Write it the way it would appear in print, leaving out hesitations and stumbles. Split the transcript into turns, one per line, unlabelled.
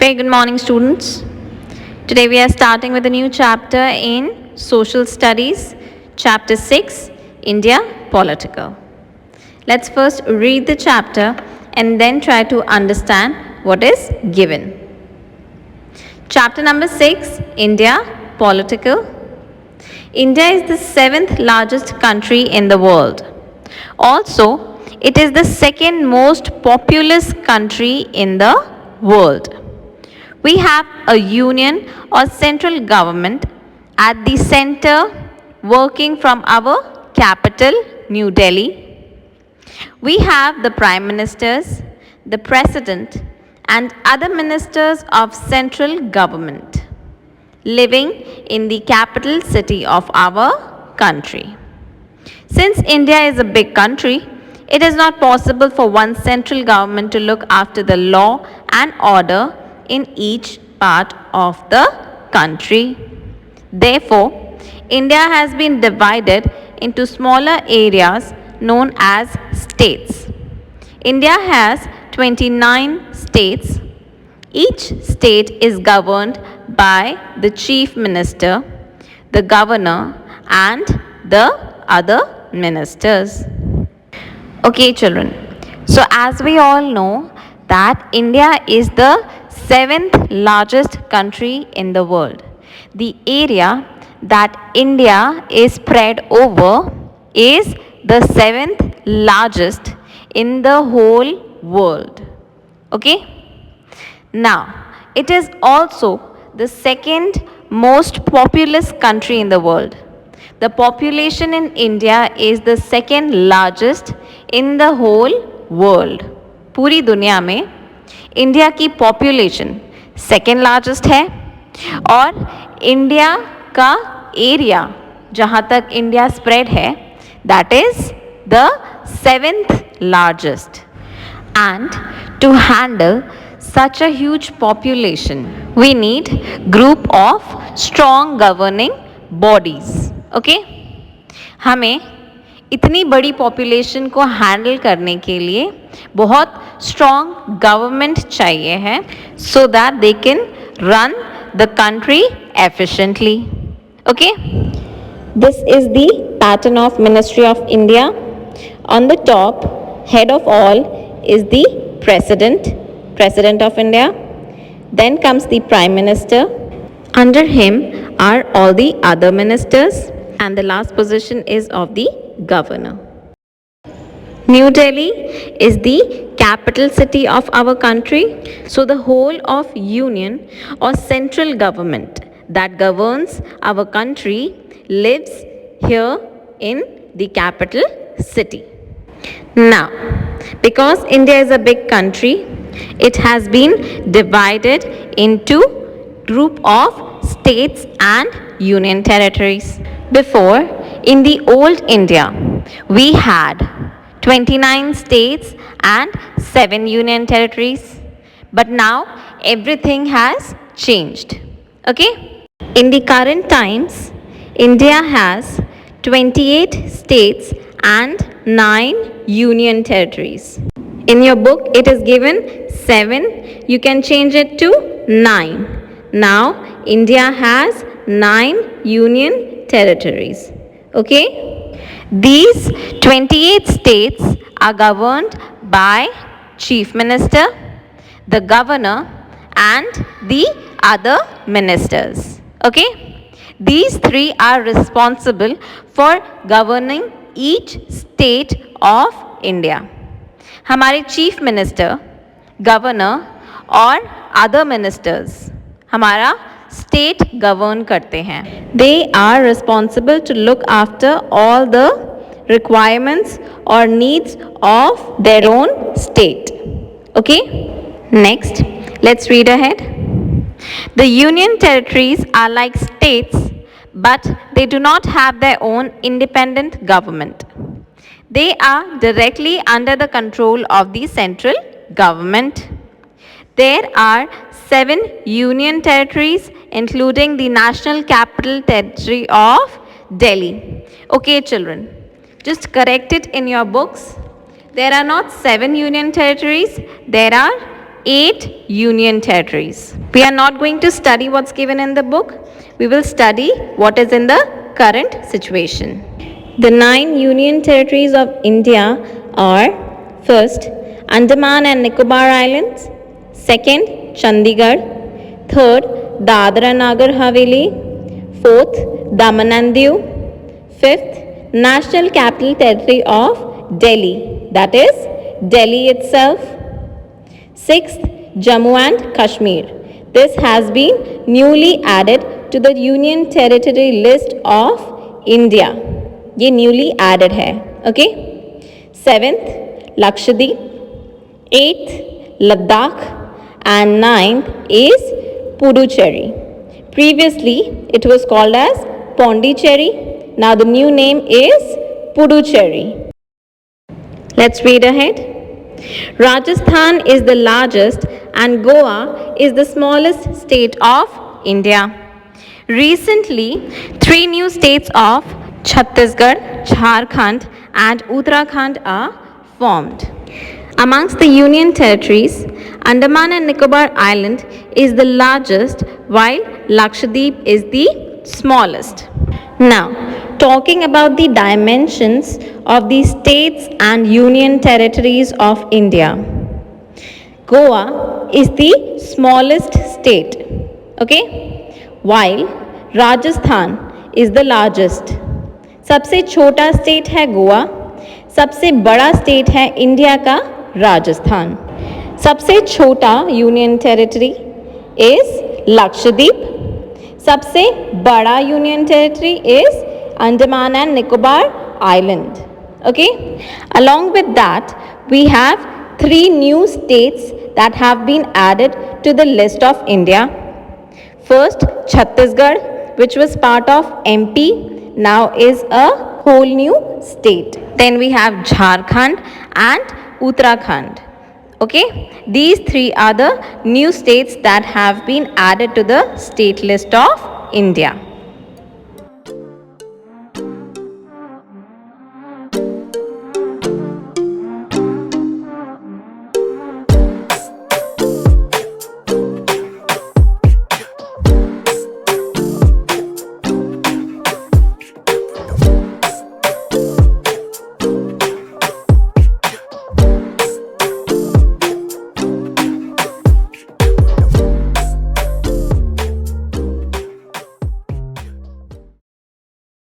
Very good morning, students. Today we are starting with a new chapter in Social Studies, Chapter 6, India Political. Let's first read the chapter and then try to understand what is given. Chapter number 6, India Political. India is the 7th largest country in the world. Also, it is the second most populous country in the world. We have a union or central government at the center working from our capital, New Delhi. We have the prime ministers, the president, and other ministers of central government living in the capital city of our country. Since India is a big country, it is not possible for one central government to look after the law and order in each part of the country. Therefore, India has been divided into smaller areas known as states. India has 29 states. Each state is governed by the chief minister, the governor, and the other ministers. Okay, children. So, as we all know, that India is the 7th largest country in the world. The area that India is spread over is the 7th largest in the whole world. Okay? Now, it is also the second most populous country in the world. The population in India is the second largest in the whole world. पूरी दुनिया में India की population second largest है और India का area जहाँ तक India spread है that is the 7th largest. And to handle such a huge population, we need group of strong governing bodies. Okay? हमें इतनी बड़ी पॉपुलेशन को हैंडल करने के लिए बहुत स्ट्रॉन्ग गवर्नमेंट चाहिए है so that they can run the country efficiently. Okay, this is the pattern of ministry of India. On the top, head of all is the president of India. Then comes the prime minister. Under him are all the other ministers, and the last position is of the governor. New Delhi is the capital city of our country. So the whole of union or central government that governs our country lives here in the capital city. Now, because India is a big country, it has been divided into group of states and union territories. Before, in the old India, we had 29 states and 7 union territories. But now everything has changed. Okay? In the current times, India has 28 states and 9 union territories. In your book, it is given 7. You can change it to 9. Now, India has 9 union territories. Okay? These 28 states are governed by Chief Minister, the Governor, and the other ministers. Okay? These three are responsible for governing each state of India. हमारे chief minister, governor और other ministers हमारा state govern करते हैं. They are responsible to look after all the requirements और needs of their own state. Okay, next let's read ahead. The union territories are like states, but they do not have their own independent government. They are directly under the control of the central government. There are 7 union territories, including the National Capital Territory of Delhi. Okay, children, just correct it in your books. There are not 7 union territories, there are 8 union territories. We are not going to study what's given in the book. We will study what is in the current situation. The 9 union territories of India are: first, Andaman and Nicobar Islands; second, Chandigarh; third, Dadra Nagar Haveli; fourth, Daman and Diu; fifth, National Capital Territory of Delhi, that is Delhi itself; sixth, Jammu and Kashmir. This has been newly added to the Union Territory list of India. ये newly added है. Okay. Seventh, Lakshadweep; eighth, Ladakh; and ninth is Puducherry. Previously, it was called as Pondicherry. Now the new name is Puducherry. Let's read ahead. Rajasthan is the largest and Goa is the smallest state of India. Recently, 3 new states of Chhattisgarh, Jharkhand and Uttarakhand are formed. Amongst the Union territories, Andaman and Nicobar Island is the largest while Lakshadweep is the smallest. Now, talking about the dimensions of the states and union territories of India. Goa is the smallest state, okay, while Rajasthan is the largest. सबसे छोटा state है गोवा, सबसे बड़ा state है India का राजस्थान. सबसे छोटा union territory is Lakshadweep. सबसे बड़ा union territory is Andaman and Nicobar Island. Okay. Along with that, we have 3 new states that have been added to the list of India. First, Chhattisgarh, which was part of MP, now is a whole new state. Then we have Jharkhand and Uttarakhand. Okay. These 3 are the new states that have been added to the state list of India.